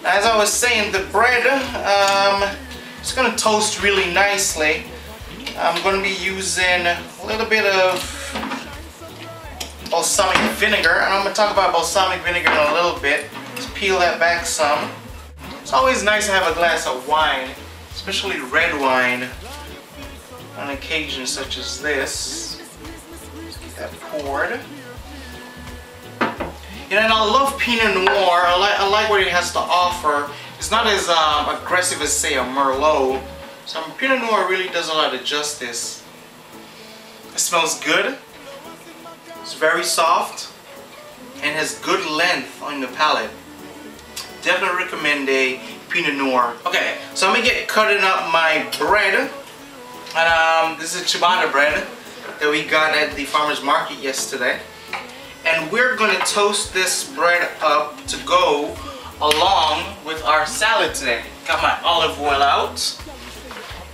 As I was saying, the bread, it's going to toast really nicely. I'm going to be using a little bit of balsamic vinegar, and I'm going to talk about balsamic vinegar in a little bit. Let's peel that back some. It's always nice to have a glass of wine, especially red wine, on occasions such as this. Get that poured. You know, and I love Pinot Noir. I like what it has to offer. It's not as aggressive as, say, a Merlot. So Pinot Noir really does a lot of justice. It smells good. It's very soft and has good length on the palate. Definitely recommend a Pinot Noir. Okay, so I'm gonna get cutting up my bread. And this is ciabatta bread that we got at the farmer's market yesterday. And we're going to toast this bread up to go along with our salad today. Got my olive oil out.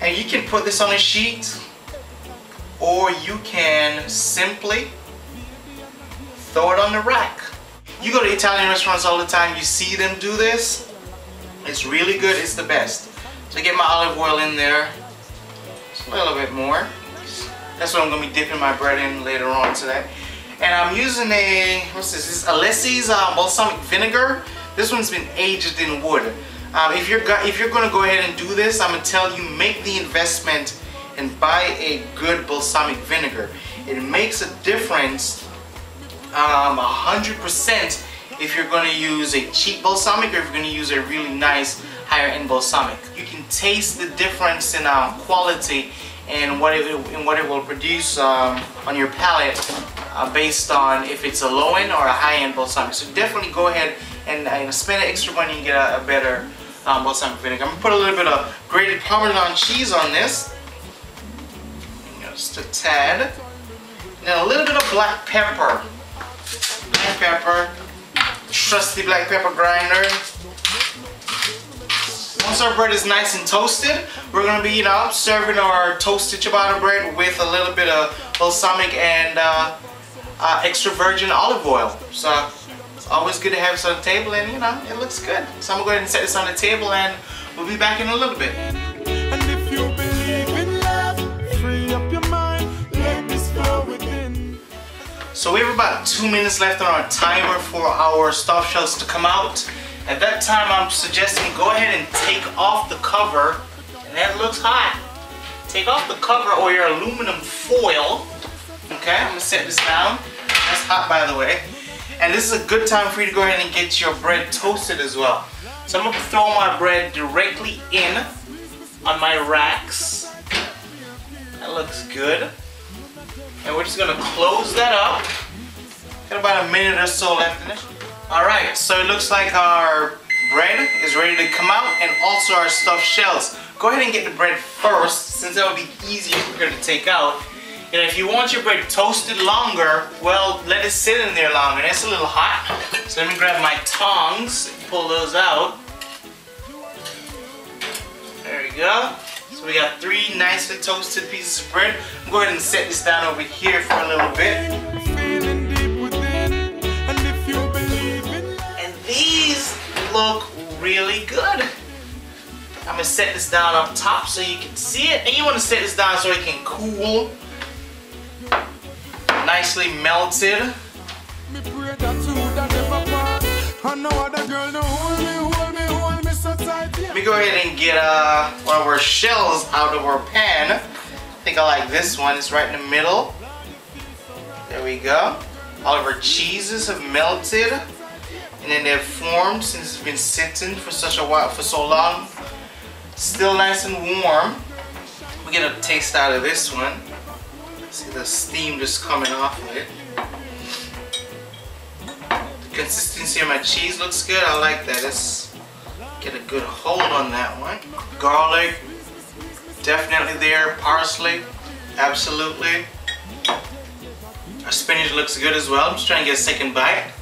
And you can put this on a sheet, or you can simply throw it on the rack. You go to Italian restaurants all the time, you see them do this. It's really good, it's the best. So get my olive oil in there. Just a little bit more. That's what I'm going to be dipping my bread in later on today. And I'm using a, what's this? This is Alessi's balsamic vinegar. This one's been aged in wood. If you're going to go ahead and do this, I'm going to tell you, make the investment and buy a good balsamic vinegar. It makes a difference 100% if you're going to use a cheap balsamic or if you're going to use a really nice higher end balsamic. You can taste the difference in quality and what it will produce on your palate based on if it's a low end or a high end balsamic. So definitely go ahead and spend extra money and get a better balsamic vinegar. I'm going to put a little bit of grated Parmesan cheese on this. Just a tad. And then a little bit of black pepper. Black pepper. Trusty black pepper grinder. Once our bread is nice and toasted, we're going to be, serving our toasted ciabatta bread with a little bit of balsamic and extra virgin olive oil. So it's always good to have this on the table, and it looks good. So I'm going to go ahead and set this on the table, and we'll be back in a little bit. And if you believe in love, free up your mind, let this flow within. So we have about 2 minutes left on our timer for our stuffed shells to come out. At that time, I'm suggesting go ahead and take off the cover, and that looks hot. Take off the cover or your aluminum foil. Okay, I'm gonna set this down. That's hot, by the way. And this is a good time for you to go ahead and get your bread toasted as well. So I'm gonna throw my bread directly in on my racks. That looks good. And we're just gonna close that up. Got about a minute or so left in it. Alright, so it looks like our bread is ready to come out, and also our stuffed shells. Go ahead and get the bread first, since that will be easier to take out. And if you want your bread toasted longer, well, let it sit in there longer. It's a little hot. So let me grab my tongs and pull those out. There we go. So we got 3 nicely toasted pieces of bread. I'm going to go ahead and set this down over here for a little bit. These look really good. I'm gonna set this down up top so you can see it, and you want to set this down so it can cool. Nicely melted. Let me go ahead and get one of our shells out of our pan. I think I like this one. It's right in the middle. There we go. All of our cheeses have melted. And then they've formed since it's been sitting for such a while, for so long. Still nice and warm. We get a taste out of this one. See the steam just coming off of it. The consistency of my cheese looks good. I like that. Let's get a good hold on that one. Garlic, definitely there. Parsley, absolutely. Our spinach looks good as well. I'm just trying to get a second bite.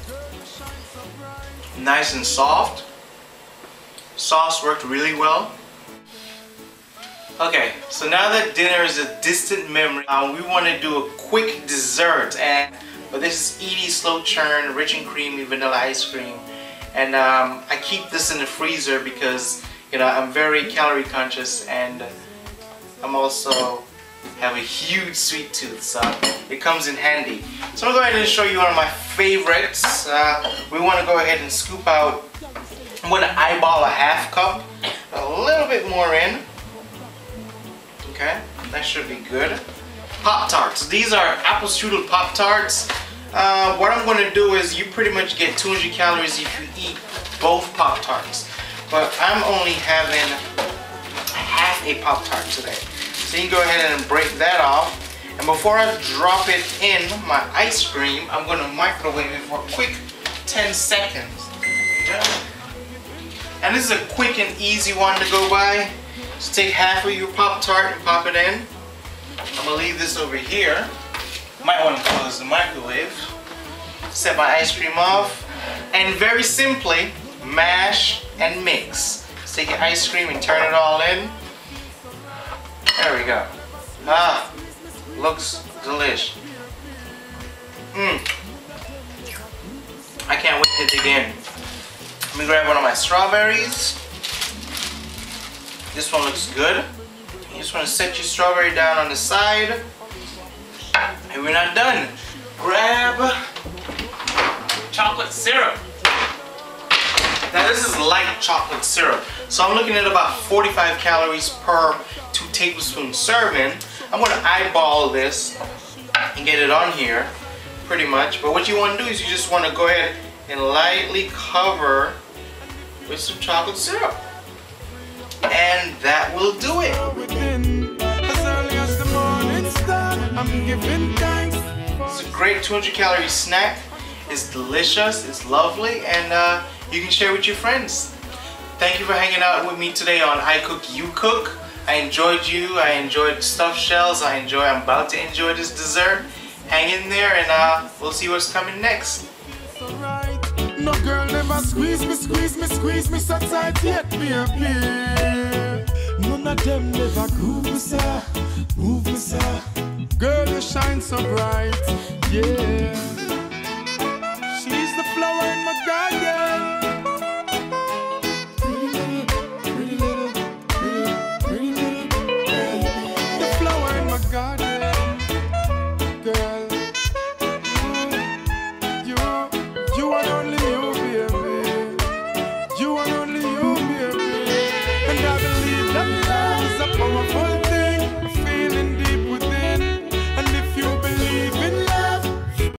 Nice and soft. Sauce worked really well. Okay, so now that dinner is a distant memory, we want to do a quick dessert. But this is Edie's slow churn, rich and creamy vanilla ice cream. And I keep this in the freezer because, you know, I'm very calorie conscious, and I'm also have a huge sweet tooth, so it comes in handy. So I'm going to go ahead and show you one of my favorites. We want to go ahead and scoop out. I'm going to eyeball a half cup, a little bit more in. Okay, that should be good. Pop-Tarts. These are apple strudel Pop-Tarts. What I'm going to do is you pretty much get 200 calories if you eat both Pop-Tarts. But I'm only having half a Pop-Tart today. So you can go ahead and break that off. And before I drop it in my ice cream, I'm going to microwave it for a quick 10 seconds. And this is a quick and easy one to go by. Just take half of your Pop-Tart and pop it in. I'm going to leave this over here. Might want to close the microwave. Set my ice cream off. And very simply, mash and mix. Just take your ice cream and turn it all in. There we go. Ah, looks delish. I can't wait to dig in. Let me grab one of my strawberries. This one looks good. You just want to set your strawberry down on the side. And we're not done. Grab chocolate syrup. Now this is light chocolate syrup. So I'm looking at about 45 calories per 2 tablespoon serving. I'm going to eyeball this and get it on here pretty much. But what you want to do is you just want to go ahead and lightly cover with some chocolate syrup. And that will do it. It's a great 200 calorie snack. It's delicious, it's lovely, and you can share with your friends. Thank you for hanging out with me today on I Cook, You Cook. I enjoyed you, I enjoyed stuffed shells, I'm about to enjoy this dessert. Hang in there and we'll see what's coming next. No girl never squeeze me so tight yet, baby. None of them never groove me, sir, move me, sir. Girl, you shine so bright, yeah.